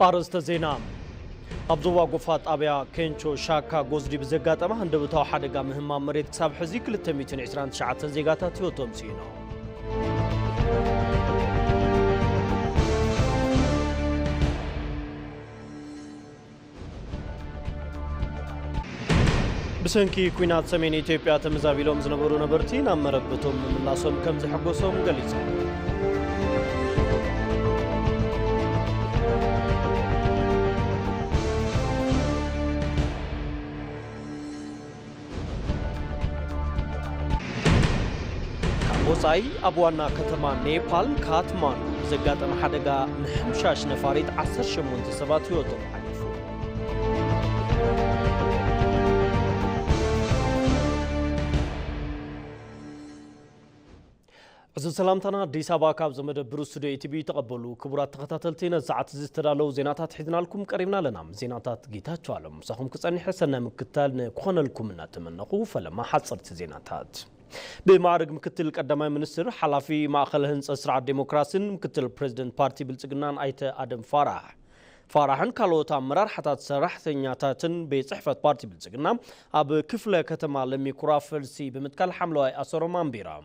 أرسط زينام أبزوا قفات أبيا كينشو شاكا غوزدي بزيغاتما هندبتاو حدقا مهمة مريد كساب حزي كل التميتين عشران تشعات زيغاتات يوتوم سينو بسنكي كوينات سمين إثيوبيا تمزابيلوم زنبرو نبرتين أم مربتهم من اللاسوم كم زحقوسهم قليسا وصاي أبوانا كتمان نيبال كاتمان زقات محدقا محمشاش نفاريد عصر شمون تسبات يوتوم عزو سلامتنا ديس أبا كاب زمدبرو ستوديو تبي تقبلوا كبرات تخطاتلتينا ساعات زستدالو زيناتات حيدنا لكم قريبنا لنا زيناتات جيتاتشو على مساهم كصني حسنا مكتال كون لكم نتمنقوا فلما حصلت زيناتات بمعرض مكتل قدامي منستر حلافي ماخل هنص اسرع ديمقراسين مكتل بريزيدنت بارتي بلصقنان ايته ادم فارحن كالوت امرار حتات سراحتنياتاتن بصحفه بارتي بلصقنا اب كفله كتما لميكرافلسي بمتكل حملواي اسرومان بيرام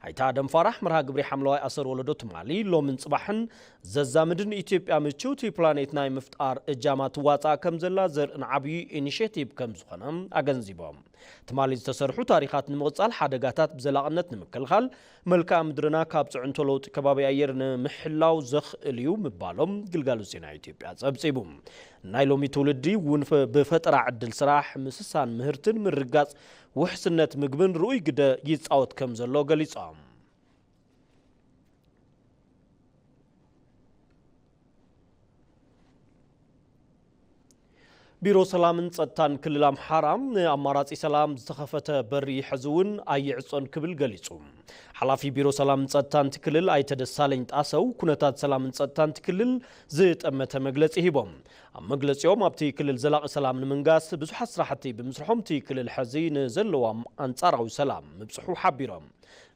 هيتا ادم فارح مرها قبري حملواي اسر ولدو تمالي لو من صباحن ززامدن اثيوبيا مچوتي بلانيت ناي مفتار اجامات واصا كمزلا زر انعبي انيشيتيف كمزخنم اغنزيبوم تمالي تسرحو تاريخات نمقصال حدغاتات بزلاقنت نمكلخال ملكا مدرنا كاب صعنتولوت كبابي اير نمحلاو زخ اليو مبالوم غلغالو سينا اثيوبيا صبصيبوم نايلومي تولدي ونف بفطر عدل سراح مسسان مهرتن مرغاص وحسنت مغبن روي قد يصاوت كمزلو غليصام بيرو سلام صتان كللام حرام اماراتي سلام زتخفته بري حزون اي عصون كبل غليصوم حلافي بيرو سلام صتان تكلل اي تدسالين طاسو كنتات سلام صتان تكلل زطمته مغلص يهبوم مغلصيوم ابتي كلل زلاق سلام نمنغاس بزح سراحتي بمسرحوم تي كلل حزين زلوام انصارو سلام مبصحو حبيرهم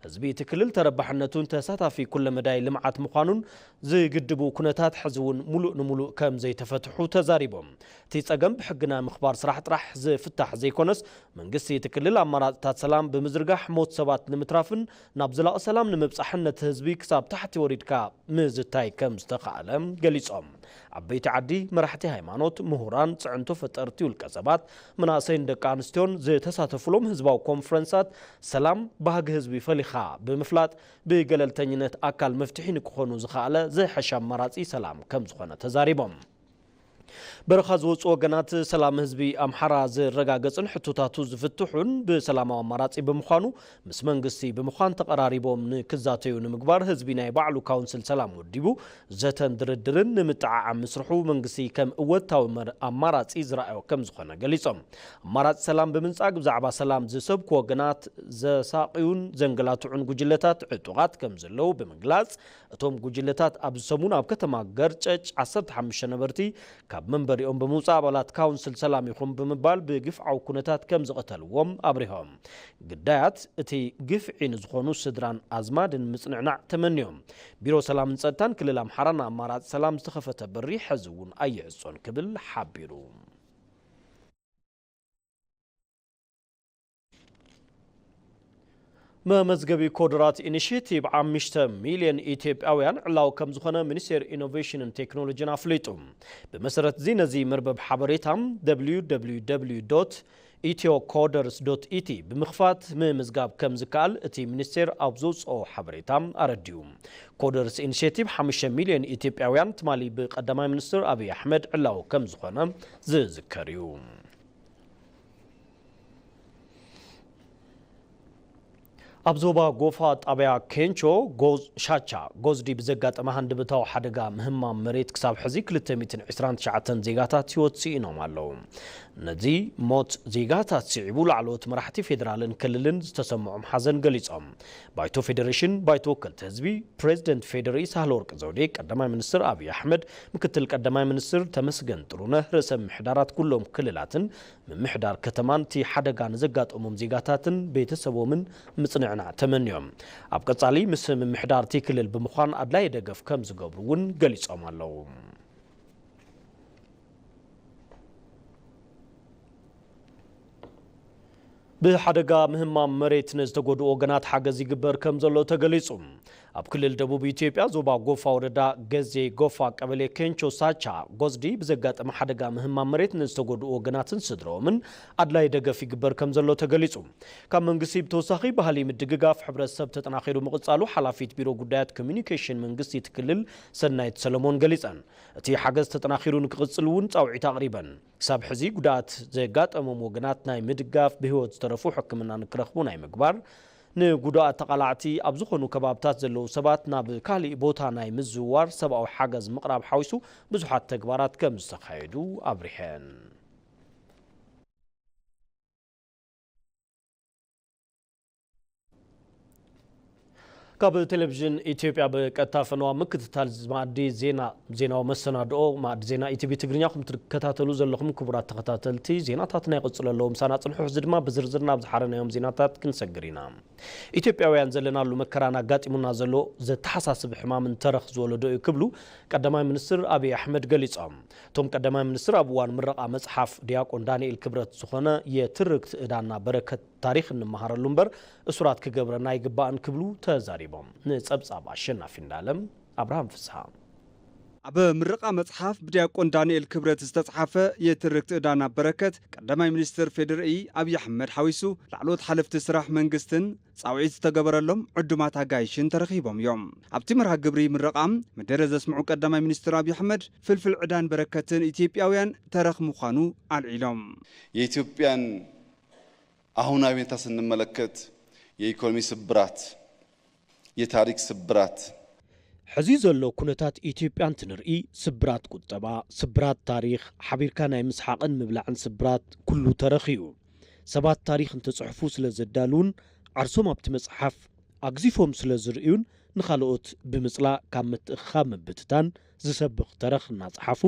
حزبي تكلل تربحنتون تساتافي كل مداي لمعات مخانون زي قدبو كنتات حزون ملؤ كم زي تفتحو تزاريبهم تي صقم بحقنا مخبار صراح طرح زي فتح زي كونس من قسي تكلل امارات سلام بمزرقح موت سبات نمترافن نابزلا سلام نمبصحنت حزبي كساب تحت وريدكا مزتاي كم استقالم قليصهم عبيت عدي مرحتي هيمانوت مهوران صعنتو فطرتي والكسبات مناسين دقانستيون زي تساتفلوم حزباو كونفرنسات سلام بهج حزبي فليخا بمفلات بقللتنينت اكل مفتحين كخونو زخاله زي حشام مراتي سلام كم زخونه تزاريبهم برخاز وصو وغنات سلام حزبي امحرا زرغاغصن حتوتاتو زفتحون بسلاماو اماراتي بمخانو مس منغستي بمخان تقراريبوم نكزاتيو نمغبار حزبي ناي باعلو كونسل سلام وديبو زتن دردرن نمتععم مسرحو منغستي كم اوتاو اماراتي زرايو كم زخونه غليصوم امارات سلام بمنصاق بزعبا سلام زسبك وغنات زساقيون زنغلاتعون غجلتات عطوغات كم زلو بمغلاص اتوم غجلتات اب سمون اب كتما غرچچ 15 نبرتي كاب منبريهم بموصا بالات كونسل سلام يخون بمبال بقفعو كنتات كم زقتلوم ابريهم قدات اتي قفعين زخونو سدران ازمادن مصنعنع تمنيهم بيرو سلام نصتان كللام حرنا امارات سلام استخفته بري حزون اي عصون كبل حبيرو ما مزغبي كودرات انيشيتيف 5 مليون ايثيوبياوያን علاو كم زخونه منستر انوفيشن اند تكنولوجي افليتوم بمسرت زي مربب حبريتام www.ethiocoder's.et بمخفات مزغاب كم زكال اتي منستر ابزوص او حبريتام ارديوم كودرز انيشيتيف 5 مليون ايثيوبياوያን تمالي بقدماي منستر ابي احمد علاو كم زخونه زذكريو أبزوبا غوفات أبيا كينشو غوز شاتشا غوزدي بزقات أما هندبتاو حدقا مهمة مريت كساب حزيك للتميتين عسران شعاتن زيغاتات يوتسينو مالوم ندي موت زيغاتات سيعبو لعلوت مرحتي فيدرالن كللن تسمعهم حزن قليصهم بايتو فيدريشن بايتو كلت هزبي بريزيدنت فيدري سهلورق زوديك قدماي منستر أبي أحمد مكتل قدماي منستر تمسجن ترونه رسم محدارات كلهم كللاتن من محدار كتمان تي حدقا نزقات زيغاتاتن بيتسبو من مصنع تمنيوم أبقى مسم محدار تيكلل بمخان أدلاي دقف كم زقبرون قليصهم اللهم ብሓደጋ ምህማም መሬት ንዝተጎድኡ ወገናት ሓገዝ ይግበር ከም ዘሎ ተገሊጹ ኣብ ክልል ደቡብ ኢትዮጵያ ዞባ ጎፋ ወረዳ ገዜ ጎፋ ቀበሌ ኬንቾ ሳቻ ጎዝዲ ብዘጋጠመ ሓደጋ ምህማም መሬት ንዝተጎድኡ ወገናትን ስድሮምን ኣድላይ ደገፍ ይግበር ከም ዘሎ ተገሊጹ ካብ መንግስቲ ብተወሳኺ ባህሊ ምድግጋፍ ሕብረተሰብ ተጠናኺሩ ምቕጻሉ ሓላፊት ቢሮ ጉዳያት ኮሚኒኬሽን መንግስቲ ትክልል ሰናይት ሰለሞን ገሊጸን እቲ ሓገዝ ተጠናኺሩ ንክቕጽል እውን ጻውዒት ኣቕሪበን ክሳብ ሕዚ ጉዳት ዘጋጠሞም ወገናት ናይ ምድጋፍ ብህይወት ዝተረፉ ሕክምና ንክረኽቡ ናይ ምግባር ንጉዳት ተቃላዕቲ ኣብ ዝኾኑ ከባብታት ዘለዉ ሰባት ናብ ካሊእ ቦታ ናይ ምዝዋር ሰብኣዊ ሓገዝ ምቕራብ ሓዊሱ ብዙሓት ተግባራት ከም ዝተካየዱ ኣብሪሐን ካብ ቴሌቪዥን ኢትዮጵያ በቀጥታ ፈነዋ ምክትታል ማዕዲ ዜናዊ መሰናድኦ ማዕዲ ዜና ኢቲቪ ትግርኛ ኩም ትከታተሉ ዘለኹም ክቡራት ተኸታተልቲ ዜናታት ናይ ቅጽለለዎም ሳና ጽንሑ ዝድማ ብዝርዝር ናብ ዝሓረናዮም ዜናታት ክንሰግር ኢና ኢትዮጵያውያን ዘለናሉ መከራና ጋጢሙና ዘሎ ዘተሓሳስብ ሕማምን ተረኽ ዝወለዶ እዩ ክብሉ ቀዳማይ ሚኒስትር አብይ አሕመድ ገሊጾም ቶም ቀዳማይ ሚኒስትር ኣብ እዋን ምረቓ መጽሓፍ ዲያቆን ዳንኤል ክብረት ዝኾነ የትርክት ዕዳና በረከት ታሪክ እንመሃረሉ እምበር እሱራት ክገብረና ይግባእን ክብሉ ተዛሪቦም ንጸብጻብ አሸናፊ እንዳለም አብርሃም ፍስሐ ኣብ ምረቓ መጽሓፍ ብዲያቆን ዳንኤል ክብረት ዝተጻሕፈ የትርክት ዕዳና በረከት ቀዳማይ ሚኒስትር ፌደራል አብይ አሕመድ ሓዊሱ ላዕሎት ሓለፍቲ ስራሕ መንግስትን ጻውዒት ዝተገበረሎም ዕዱማት ኣጋይሽን ተረኺቦም እዮም ኣብቲ መርሃ ግብሪ ምረቓም መደረ ዘስምዑ ቀዳማይ ሚኒስትር አብይ አሕመድ ፍልፍል ዕዳን በረከትን ኢትዮጵያውያን ተረኽ ምዃኑ አልዒሎም የኢትዮጵያን አሁናዊ ሁኔታ ስንመለከት የኢኮኖሚ ስብራት የታሪክ ስብራት ሕዚ ዘሎ ኩነታት ኢትዮጵያን ትንርኢ ስብራት ቁጠባ ስብራት ታሪክ ሓቢርካ ናይ ምስሓቅን ምብላዕን ስብራት ኩሉ ተረኺዩ ሰባት ታሪክ እንትጽሕፉ ስለ ዘዳሉን ዓርሶም ኣብቲ መጽሓፍ ኣግዚፎም ስለ ዝርእዩን ንኻልኦት ብምጽላእ ካብ ምትእኻብ ምብትታን ዝሰብኽ ተረኽ እናጽሓፉ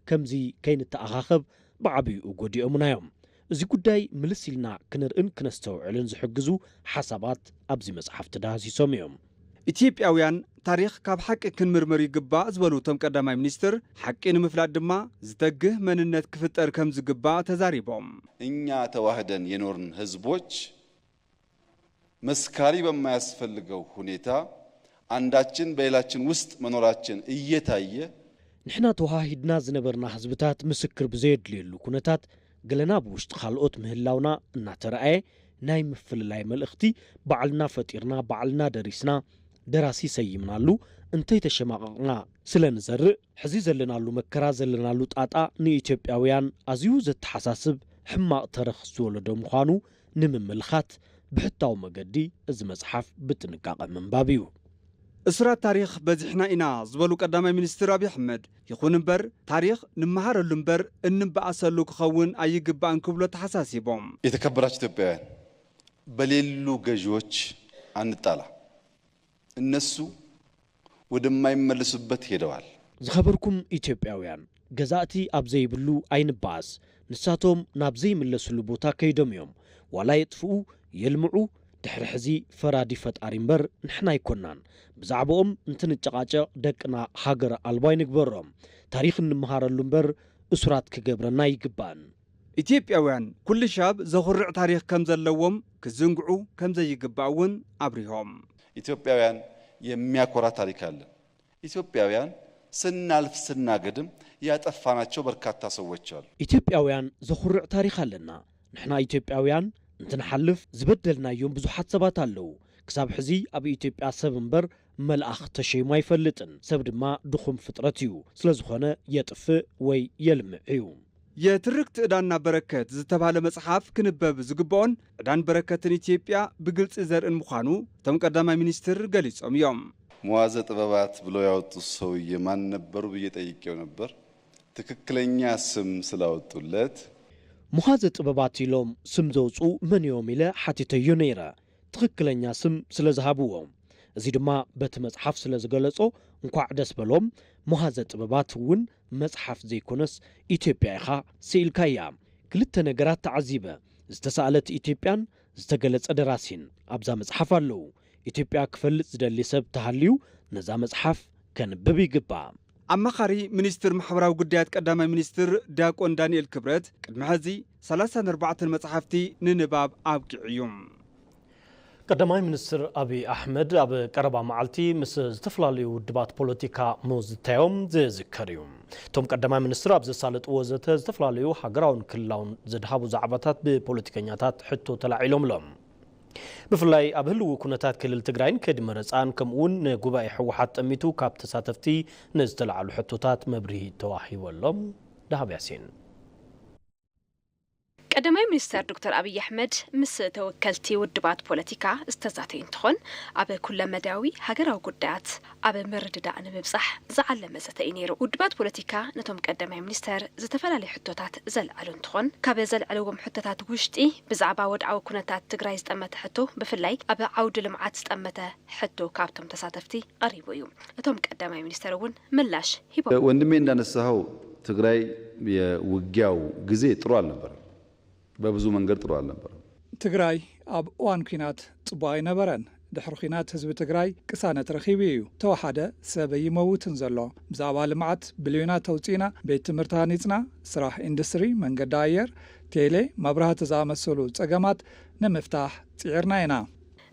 ከምዚ ከይንተኣኻኸብ ብዓብይኡ ጎዲኦሙናዮም እዚ ጉዳይ ምልሲልና ክንርእን ክነስተውዕልን ዝሕግዙ ሓሳባት ኣብዚ መጽሓፍ ተዳህሲሶም እዮም ኢትዮጵያውያን ታሪክ ካብ ሓቂ ክንምርምር ይግባእ ዝበሉ ቶም ቀዳማይ ሚኒስትር ሓቂ ንምፍላጥ ድማ ዝተግህ መንነት ክፍጠር ከም ዝግባእ ተዛሪቦም እኛ ተዋህደን የኖርን ህዝቦች መስካሪ በማያስፈልገው ሁኔታ አንዳችን በሌላችን ውስጥ መኖራችን እየታየ ንሕና ተዋሂድና ዝነበርና ህዝብታት ምስክር ብዘየድልየሉ ኩነታት ገለና ብውሽጢ ካልኦት ምህላውና እናተረኣየ ናይ ምፍልላይ መልእኽቲ ባዕልና ፈጢርና ባዕልና ደሪስና ደራሲ ሰይምናሉ እንተይ ተሸማቐቕና ስለንዘርእ ሕዚ ዘለናሉ መከራ ዘለናሉ ጣጣ ንኢትዮጵያውያን ኣዝዩ ዘተሓሳስብ ሕማቕ ተረኽ ዝወለዶ ምዃኑ ንምምልኻት ብሕታዊ መገዲ እዚ መጽሓፍ ብጥንቃቐ ምንባብ እዩ እስራት ታሪክ በዚሕና ኢና ዝበሉ ቀዳማይ ሚኒስትር አብይ አሕመድ ይኹን እምበር ታሪክ ንምሃረሉ እምበር እንበኣሰሉ ክኸውን ኣይግባእን ክብሎ ተሓሳሲቦም የተከበራችሁ ኢትዮጵያውያን በሌሉ ገዢዎች አንጣላ እነሱ ወደማይመለሱበት ሄደዋል ዝኸበርኩም ኢትዮጵያውያን ገዛእቲ ኣብ ዘይብሉ ኣይንባኣስ ንሳቶም ናብ ዘይምለሱሉ ቦታ ከይዶም እዮም ዋላ የጥፍኡ የልምዑ ድሕሪ ሕዚ ፈራዲ ፈጣሪ እምበር ንሕና ኣይኮናን ብዛዕባኦም እንትንጨቃጨቕ ደቅና ሃገር ኣልባ ይንግበሮም ታሪክ እንመሃረሉ እምበር እሱራት ክገብረና ይግባእን ኢትዮጵያውያን ኩሉ ሻብ ዘኹርዕ ታሪክ ከም ዘለዎም ክዝንግዑ ከም ዘይግባእ እውን ኣብሪሆም ኢትዮጵያውያን የሚያኮራ ታሪክ አለን ኢትዮጵያውያን ስናልፍ ስናገድም ያጠፋናቸው በርካታ ሰዎች አሉ ኢትዮጵያውያን ዘኹርዕ ታሪክ ኣለና ንሕና ኢትዮጵያውያን እንትንሓልፍ ዝበደልናዮም ብዙሓት ሰባት ኣለዉ ክሳብ ሕዚ ኣብ ኢትዮጵያ ሰብ እምበር መልኣኽ ተሸይሙ ኣይፈልጥን ሰብ ድማ ድኹም ፍጥረት እዩ ስለ ዝኾነ የጥፍእ ወይ የልምዕ እዩ የትርክት ዕዳና በረከት ዝተባሃለ መጽሓፍ ክንበብ ዝግባኦን ዕዳን በረከትን ኢትዮጵያ ብግልጽ ዘርእን ምዃኑ ቶም ቀዳማይ ሚኒስትር ገሊጾም እዮም መዋዘ ጥበባት ብሎ ያወጡት ሰውዬ ማን ነበሩ ብዬ ጠይቄው ነበር ትክክለኛ ስም ስላወጡለት መዋዘ ጥበባት ኢሎም ስም ዘውፁ መን እዮም ኢለ ሓቲተዮ ነይረ ትክክለኛ ስም ስለ ዝሃብዎም እዚ ድማ በቲ መጽሓፍ ስለ ዝገለጾ እንኳዕ ደስ በሎም መዋዘ ጥበባት እውን መጽሓፍ ዘይኮነስ ኢትዮጵያ ኢኻ ስኢልካ እያ ክልተ ነገራት ተዓዚበ ዝተሳእለት ኢትዮጵያን ዝተገለጸ ደራሲን ኣብዛ መጽሓፍ ኣለዉ ኢትዮጵያ ክፈልጥ ዝደሊ ሰብ ተሃልዩ ነዛ መጽሓፍ ከንብብ ይግባእ ኣማኻሪ ሚኒስትር ማሕበራዊ ጉዳያት ቀዳማይ ሚኒስትር ዲያቆን ዳንኤል ክብረት ቅድሚ ሕዚ 34 መጽሓፍቲ ንንባብ ኣብቂዕዮም ቀዳማይ ሚኒስትር አብይ አሕመድ ኣብ ቀረባ መዓልቲ ምስ ዝተፈላለዩ ውድባት ፖለቲካ ምውዝታዮም ዝዝከር እዩ እቶም ቀዳማይ ሚኒስትር ኣብ ዘሳለጥዎ ወዘተ ዝተፈላለዩ ሃገራውን ክልላውን ዘድሃቡ ዛዕባታት ብፖለቲከኛታት ሕቶ ተላዒሎም ሎም ብፍላይ ኣብ ህልው ኩነታት ክልል ትግራይን ከይዲ መረፃን ከምኡውን ንጉባኤ ሕወሓት ጠሚቱ ካብ ተሳተፍቲ ንዝተለዓሉ ሕቶታት መብርሂ ተዋሂቦሎም ዳሃብ ያሲን ቀዳማይ ሚኒስትር ዶክተር አብይ አሕመድ ምስ ተወከልቲ ውድባት ፖለቲካ ዝተዛተዩ እንትኾን ኣብ ኩለ መዳዊ ሃገራዊ ጉዳያት ኣብ ምርድዳእ ንምብጻሕ ዝዓለመ ዘተ እዩ ነይሩ ውድባት ፖለቲካ ነቶም ቀዳማይ ሚኒስትር ዝተፈላለዩ ሕቶታት ዘልዓሉ እንትኾን ካብ ዘልዓለዎም ሕቶታት ውሽጢ ብዛዕባ ወድዓዊ ኩነታት ትግራይ ዝጠመተ ሕቶ ብፍላይ ኣብ ዓውዲ ልምዓት ዝጠመተ ሕቶ ካብቶም ተሳተፍቲ ቀሪቡ እዩ እቶም ቀዳማይ ሚኒስትር እውን ምላሽ ሂቦም ወንድሜ እንዳነሳው ትግራይ የውጊያው ጊዜ ጥሩ አልነበረም በብዙ መንገድ ጥሩ አልነበረም ትግራይ ኣብ እዋን ኩናት ጽቡቕ ኣይነበረን ድሕሪ ኩናት ህዝቢ ትግራይ ቅሳነት ረኺቡ እዩ ተወሓደ ሰብ ይመውትን ዘሎ ብዛዕባ ልምዓት ብልዮናት ተውፂና ቤት ትምህርቲ ሃኒፅና ስራሕ ኢንዱስትሪ መንገዲ ኣየር ቴሌ መብራህቲ ዝኣመሰሉ ፀገማት ንምፍታሕ ጽዒርና ኢና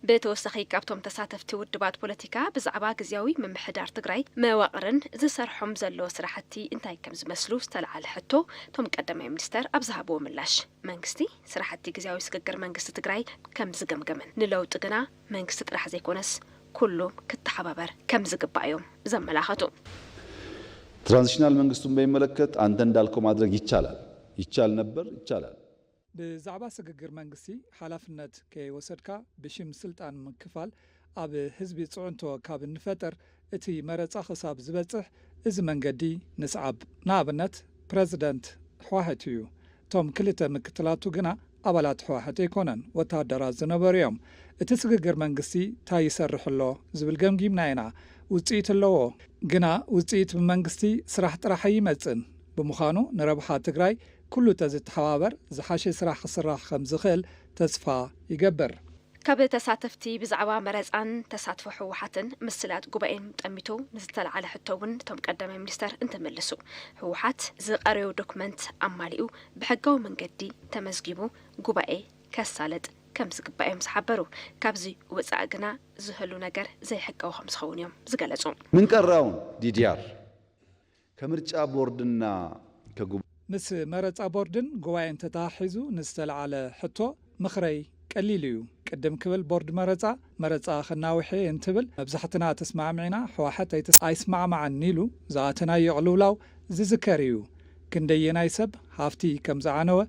በተወሰኺ ካብቶም ተሳተፍቲ ውድባት ፖለቲካ ብዛዕባ ግዝያዊ ምምሕዳር ትግራይ መዋቕርን ዝሰርሖም ዘሎ ስራሕቲ እንታይ ከም ዝመስሉ ዝተለዓለ ሕቶ ቶም ቀዳማይ ሚኒስትር ኣብ ዝሃብዎ ምላሽ መንግስቲ ስራሕቲ ግዝያዊ ስግግር መንግስቲ ትግራይ ከም ዝገምገምን ንለውጢ ግና መንግስቲ ጥራሕ ዘይኮነስ ኩሉም ክትሓባበር ከም ዝግባእዮም ዘመላኸቱ ትራንዚሽናል መንግስቱን በሚመለከት አንተ እንዳልከው ማድረግ ይቻል ነበር ይቻላል ብዛዕባ ስግግር መንግስቲ ሓላፍነት ከይወሰድካ ብሽም ስልጣን ምክፋል ኣብ ህዝቢ ጽዕንቶ ካብ እንፈጥር እቲ መረፃ ክሳብ ዝበፅሕ እዚ መንገዲ ንስዓብ ንኣብነት ፕሬዚደንት ሕወሓት እዩ እቶም ክልተ ምክትላቱ ግና ኣባላት ሕወሓት ኣይኮነን ወታደራት ዝነበሩ እዮም እቲ ስግግር መንግስቲ እንታይ ይሰርሕ ኣሎ ዝብል ገምጊምና ኢና ውፅኢት ኣለዎ ግና ውፅኢት ብመንግስቲ ስራሕ ጥራሕ ኣይመፅን ብምዃኑ ንረብሓ ትግራይ ኩሉ ተዝተሓባበር ዝሓሸ ስራሕ ክስራሕ ከም ዝኽእል ተስፋ ይገብር ካብ ተሳተፍቲ ብዛዕባ መረፃን ተሳትፎ ሕወሓትን ምስላት ጉባኤን ጠሚቱ ንዝተለዓለ ሕቶ እውን እቶም ቀዳማይ ሚኒስትር እንትመልሱ ሕወሓት ዝቐረዩ ዶክመንት ኣማሊኡ ብሕጋዊ መንገዲ ተመዝጊቡ ጉባኤ ከሳለጥ ከም ዝግባእዮም ዝሓበሩ ካብዚ ወፃእ ግና ዝህሉ ነገር ዘይሕጋዊ ከም ዝኸውን እዮም ዝገለጹ ምን ቀራውን ዲዲአር ከምርጫ ቦርድና ምስ መረፃ ቦርድን ጉባኤን ተታሒዙ ንዝተለዓለ ሕቶ ምኽረይ ቀሊል እዩ ቅድም ክብል ቦርድ መረፃ ክናውሒ እንትብል መብዛሕትና ተስማዕሚዕና ሕወሓት ኣይስማዕማዕን ኢሉ ዝኣተናዮ ቅልውላው ዝዝከር እዩ ክንደየናይ ሰብ ሃፍቲ ከም ዝዓነወ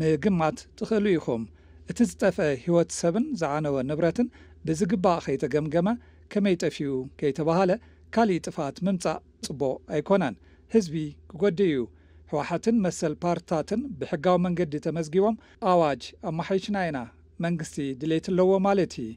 ምግማት ትኽእሉ ኢኹም እቲ ዝጠፍአ ህይወት ሰብን ዝዓነወ ንብረትን ብዝግባእ ከይተገምገመ ከመይ ጠፊኡ ከይተባሃለ ካሊእ ጥፋት ምምፃእ ጽቡቕ ኣይኮነን ህዝቢ ክጎዲ እዩ ሕወሓትን መሰል ፓርቲታትን ብሕጋዊ መንገዲ ተመዝጊቦም ኣዋጅ ኣማሓይሽና ኢና መንግስቲ ድሌት ኣለዎ ማለት እዩ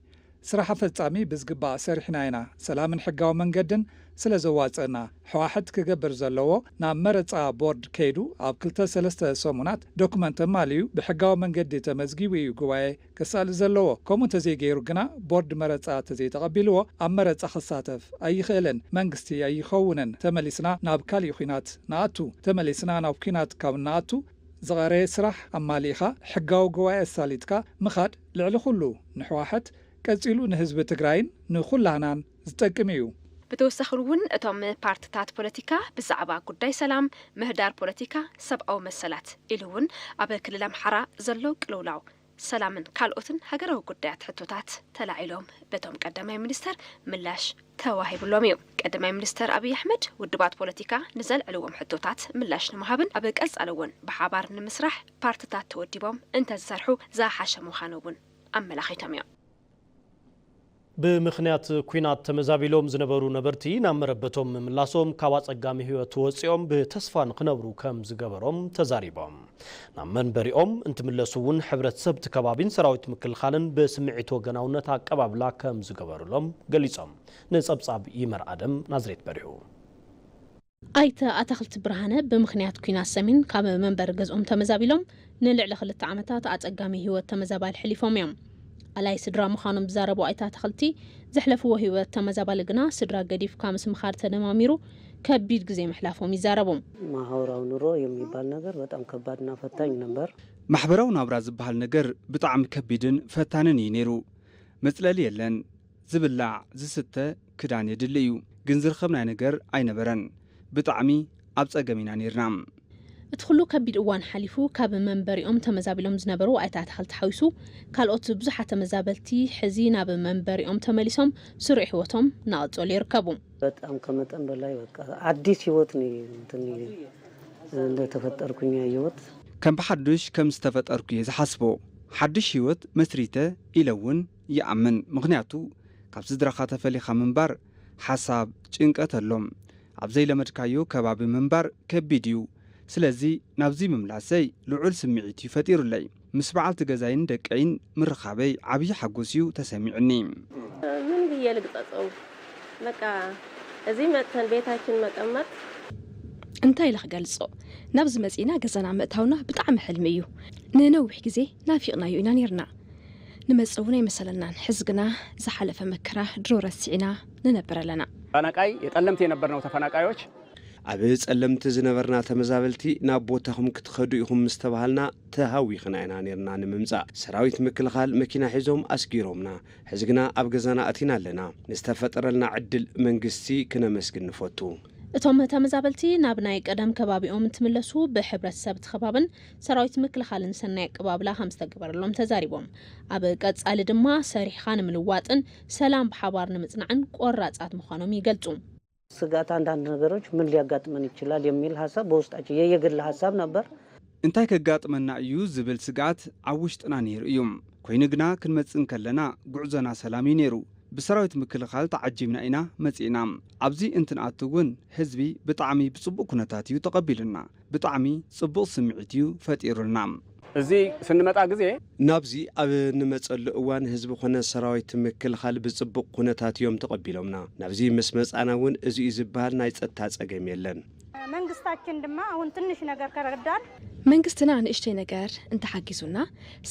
ስራሕ ፈጻሚ ብዝግባእ ሰሪሕና ኢና ሰላምን ሕጋዊ መንገድን ስለ ዘዋፅአና ሕወሓት ክገብር ዘለዎ ናብ መረፃ ቦርድ ከይዱ ኣብ 2-3 ሰሙናት ዶክመንት ኣማልዩ ብሕጋዊ መንገዲ ተመዝጊቡ እዩ ጉባኤ ክሳልእ ዘለዎ ከምኡ እንተዘይገይሩ ግና ቦርድ መረፃ ተዘይተቐቢልዎ ኣብ መረፃ ክሳተፍ ኣይኽእልን መንግስቲ ኣይኸውንን ተመሊስና ናብ ካሊእ ኩናት ንኣቱ ተመሊስና ናብ ኩናት ካብ ንኣቱ ዝቐረ ስራሕ ኣማሊእኻ ሕጋዊ ጉባኤ ኣሳሊጥካ ምኻድ ልዕሊ ኩሉ ንሕወሓት ቀፂሉ ንህዝቢ ትግራይን ንኹላህናን ዝጠቅም እዩ بتوسخ እውን እቶም ፓርቲታት ፖለቲካ ብዛዕባ ጉዳይ ሰላም ምህዳር ፖለቲካ ሰብኣዊ መሰላት ኢሉውን ኣብ ክልል ኣምሓራ ዘሎ ቅልውላው ሰላምን ካልኦትን ሃገራዊ ጉዳያት ሕቶታት ተላዒሎም በቶም ቀዳማይ ሚኒስትር ምላሽ ተዋሂብሎም እዩ ቀዳማይ ሚኒስትር አብይ አሕመድ ውድባት ፖለቲካ ንዘልዕልዎም ሕቶታት ምላሽ ንምሃብን ኣብ ቀጻለውን ብሓባር ንምስራሕ ፓርቲታት ተወዲቦም እንተዝሰርሑ ዝሓሸ ምዃኑ እውን ኣመላኺቶም እዮም ብምኽንያት ኩናት ተመዛቢሎም ዝነበሩ ነበርቲ ናብ መረበቶም ምላሶም ካብ ኣጸጋሚ ህይወት ወፂኦም ብተስፋ ንኽነብሩ ከም ዝገበሮም ተዛሪቦም ናብ መንበሪኦም እንትምለሱ እውን ሕብረተሰብ ከባቢን ሰራዊት ምክልኻልን ብስምዒት ወገናውነት ኣቀባብላ ከም ዝገበሩሎም ገሊጾም ንጸብጻብ ይመር ኣደም ናዝሬት በሪሁ ኣይተ ኣታኽልቲ ብርሃነ ብምኽንያት ኩናት ሰሜን ካብ መንበር ገዝኦም ተመዛቢሎም ንልዕሊ 2 ዓመታት ኣጸጋሚ ህይወት ተመዛባል ሕሊፎም እዮም አላይ ስድራ ምኻኖም ብዛረቡ ኣይታ ተኽልቲ ዘሕለፍዎ ህይወት ተመዛባል ግና ስድራ ገዲፍ ካምስ ምኻር ተደማሚሩ ከቢድ ጊዜ መሕላፎም ይዛረቡም ማህበራዊ ኑሮ የሚባል ነገር በጣም ከባድና ፈታኝ ነበር። ማሕበራዊ ናብራ ዝበሃል ነገር ብጣዕሚ ከቢድን ፈታንን እዩ ነይሩ። መጽለሊ የለን፣ ዝብላዕ ዝስተ ክዳን የድሊ እዩ። ግን ዝርከብናይ ነገር ኣይነበረን። ብጣዕሚ ኣብ ጸገም ኢና ነርና። እቲ ኩሉ ከቢድ እዋን ሓሊፉ ካብ መንበሪኦም ተመዛቢሎም ዝነበሩ ኣይታ ኣታኽልቲ ሓዊሱ ካልኦት ብዙሓት ተመዛበልቲ ሕዚ ናብ መንበሪኦም ተመሊሶም ስሩዕ ህይወቶም ናቐጸሉ ይርከቡ። በጣም ከመጠን በላይ በቃ አዲስ ህይወት ነው እንደተፈጠርኩኝ ህይወት ከም ብሓድሽ ከም ዝተፈጠርኩ እየ ዝሓስቦ። ሓድሽ ህይወት መስሪተ ኢለውን ይኣምን። ምክንያቱ ካብ ስድራኻ ተፈሊኻ ምንባር ሓሳብ ጭንቀት ኣሎም። ኣብ ዘይለመድካዮ ከባቢ ምንባር ከቢድ እዩ። ስለዚ ናብዚ ምምላሰይ ልዑል ስምዒት እዩ ፈጢሩለይ። ምስ በዓልቲ ገዛይን ደቀይን ምርኻበይ ዓብዪ ሓጎስ እዩ ተሰሚዑኒ። ምን ብዬ ልግለጸው? በቃ እዚ መጥተን ቤታችን መቀመጥ እንታይ ኢለ ክገልጾ? ናብዚ መጺና ገዛና ምእታውና ብጣዕሚ ሕልሚ እዩ። ንነዊሕ ግዜ ናፊቕናዮ ኢና ነርና። ንመጽእ እውን ኣይመሰለናን። ሕዚ ግና ዝሓለፈ መከራ ድሮ ረሲዕና ንነብር ኣለና። ተፈናቃይ የጠለምቲ የነበርነው ተፈናቃዮች ኣብ ጸለምቲ ዝነበርና ተመዛበልቲ ናብ ቦታኹም ክትኸዱ ኢኹም ምስ ተባሃልና ተሃዊኽና ኢና ነርና ንምምጻእ። ሰራዊት ምክልኻል መኪና ሒዞም ኣስጊሮምና። ሕዚ ግና ኣብ ገዛና ኣቲና ኣለና። ንዝተፈጠረልና ዕድል መንግስቲ ክነመስግን ንፈቱ። እቶም ተመዛበልቲ ናብ ናይ ቀደም ከባቢኦም እንትምለሱ ብሕብረተሰብ ተኸባብን ሰራዊት ምክልኻልን ሰናይ ኣቀባብላ ከም ዝተገበረሎም ተዛሪቦም ኣብ ቀጻሊ ድማ ሰሪሕኻ ንምልዋጥን ሰላም ብሓባር ንምጽናዕን ቆራጻት ምዃኖም ይገልጹ። ስጋት አንዳንድ ነገሮች ምን ሊያጋጥመን ይችላል የሚል ሐሳብ በውስጣቸው የየግል ሐሳብ ነበር። እንታይ ከጋጥመና እዩ ዝብል ስጋት ኣብ ውሽጥና ነይሩ እዮም። ኮይኑ ግና ክንመጽእ ከለና ጉዕዞና ሰላም እዩ ነይሩ። ብሰራዊት ምክልኻል ተዓጂብና ኢና መጺና። ኣብዚ እንትንኣቱ እውን ህዝቢ ብጣዕሚ ብጽቡቕ ኩነታት እዩ ተቐቢሉና። ብጣዕሚ ጽቡቕ ስምዒት እዩ ፈጢሩልና። እዚ ስንመጣ ጊዜ ናብዚ ኣብ ንመጸሉ እዋን ህዝቢ ኮነ ሰራዊት ምክልኻል ብጽቡቕ ኩነታት እዮም ተቐቢሎምና። ናብዚ ምስ መጻና እውን እዚ እዩ ዝበሃል ናይ ጸጥታ ጸገም የለን። መንግስታችን ድማ አሁን ትንሽ ነገር ከረዳን መንግስትና ንእሽተይ ነገር እንተሓጊዙና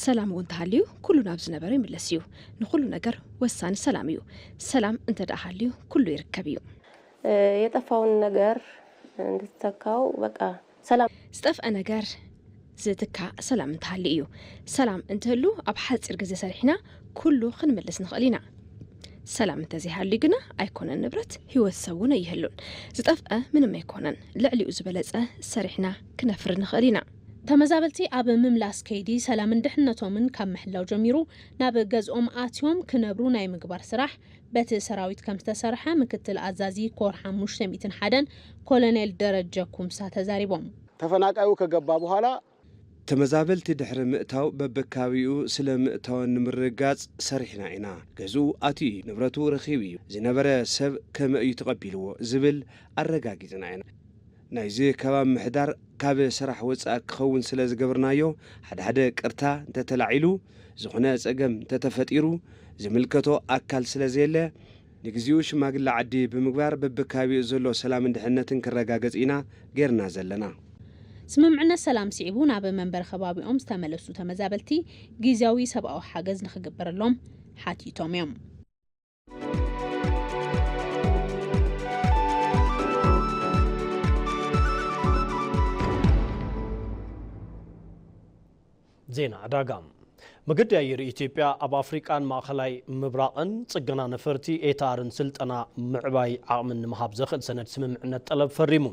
ሰላም እውን ተሃልዩ ኩሉ ናብ ዝነበረ ይምለስ እዩ። ንኩሉ ነገር ወሳኒ ሰላም እዩ። ሰላም እንተዳሃልዩ ኩሉ ይርከብ እዩ። የጠፋውን ነገር እንድትተካው በቃ ሰላም ዝጠፍአ ነገር ዝትካ ሰላም እንተሃሊ እዩ። ሰላም እንትህሉ ኣብ ሓፂር ግዜ ሰሪሕና ኩሉ ክንመለስ ንኽእል ኢና። ሰላም እንተዘይሃልዩ ግና ኣይኮነን ንብረት ህይወት ሰውን ኣይህሉን። ዝጠፍአ ምንም ኣይኮነን። ልዕሊኡ ዝበለጸ ሰሪሕና ክነፍር ንኽእል ኢና። ተመዛበልቲ ኣብ ምምላስ ከይዲ ሰላምን ድሕነቶምን ካብ ምሕላው ጀሚሩ ናብ ገዝኦም ኣትዮም ክነብሩ ናይ ምግባር ስራሕ በቲ ሰራዊት ከም ዝተሰርሐ ምክትል አዛዚ ኮር 501 ኮሎኔል ደረጀ ኩምሳ ተዛሪቦም ተፈናቃዩ ከገባ በኋላ ተመዛበልቲ ድሕሪ ምእታው በበካቢኡ ስለ ምእታውን ንምርጋጽ ሰሪሕና ኢና። ገዝኡ ኣትዩ እዩ፣ ንብረቱ ረኺቡ እዩ፣ ዝነበረ ሰብ ከመ እዩ ተቐቢልዎ ዝብል ኣረጋጊጽና ኢና። ናይዚ ከባቢ ምሕዳር ካብ ስራሕ ወጻኢ ክኸውን ስለ ዝገበርናዮ ሓደ ቅርታ እንተተላዒሉ ዝኾነ ጸገም እንተተፈጢሩ ዝምልከቶ ኣካል ስለ ዘየለ ንግዚኡ ሽማግለ ዓዲ ብምግባር በበካቢኡ ዘሎ ሰላምን ድሕነትን ክረጋገጽ ኢና ጌርና ዘለና። ስምምዕነት ሰላም ሲዒቡ ናብ መንበሪ ከባቢኦም ዝተመለሱ ተመዛበልቲ ጊዜያዊ ሰብኣዊ ሓገዝ ንኽግበረሎም ሓቲቶም እዮም። ዜና ዕዳጋ መገዲ ኣየር ኢትዮጵያ ኣብ ኣፍሪቃን ማእኸላይ ምብራቕን ጽገና ነፈርቲ ኤታርን ስልጠና ምዕባይ ዓቕምን ንምሃብ ዘኽእል ሰነድ ስምምዕነት ጠለብ ፈሪሙ።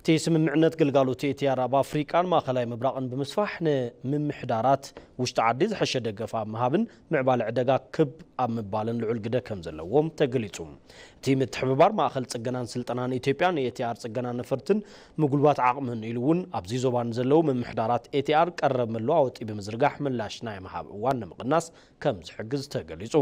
እቲ ስምምዕነት ግልጋሎት ኤቲያር ኣብ ኣፍሪቃን ማእኸላይ ምብራቕን ብምስፋሕ ንምምሕዳራት ውሽጢ ዓዲ ዝሐሸ ደገፍ ኣብ ምሃብን ምዕባለ ዕደጋ ክብ ኣብ ምባልን ልዑል ግደ ከም ዘለዎም ተገሊጹ። እቲ ምትሕብባር ማእኸል ጽገናን ስልጠናን ኢትዮጵያ ንኤቲአር ጽገና ነፈርትን ምጉልባት ዓቕምን ኢሉ እውን ኣብዚ ዞባ ንዘለዉ ምምሕዳራት ኤቲአር ቀረብ መለዋወጢ ብምዝርጋሕ ምላሽ ናይ ምሃብ እዋን ንምቕናስ ከም ዝሕግዝ ተገሊጹ።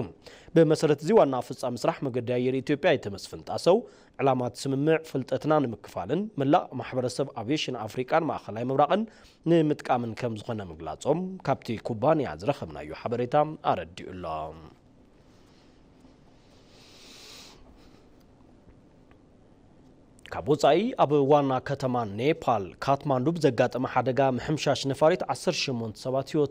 ብመሰረት እዚ ዋና ፍጻሜ ስራሕ መገዲ ኣየር ኢትዮጵያ የተመስፍን ጣሰው ዕላማት ስምምዕ ፍልጠትና ንምክፋልን መላእ ማሕበረሰብ አቪዬሽን ኣፍሪቃን ማእኸላይ ምብራቕን ንምጥቃምን ከም ዝኾነ ምግላጾም ካብቲ ኩባንያ ዝረኸብናዮ ሓበሬታ ኣረዲኡሎም። ካብ ወፃኢ ኣብ ዋና ከተማ ኔፓል ካትማንዱ ብዘጋጠመ ሓደጋ ምሕምሻሽ ነፋሪት 18 ሰባት ህይወት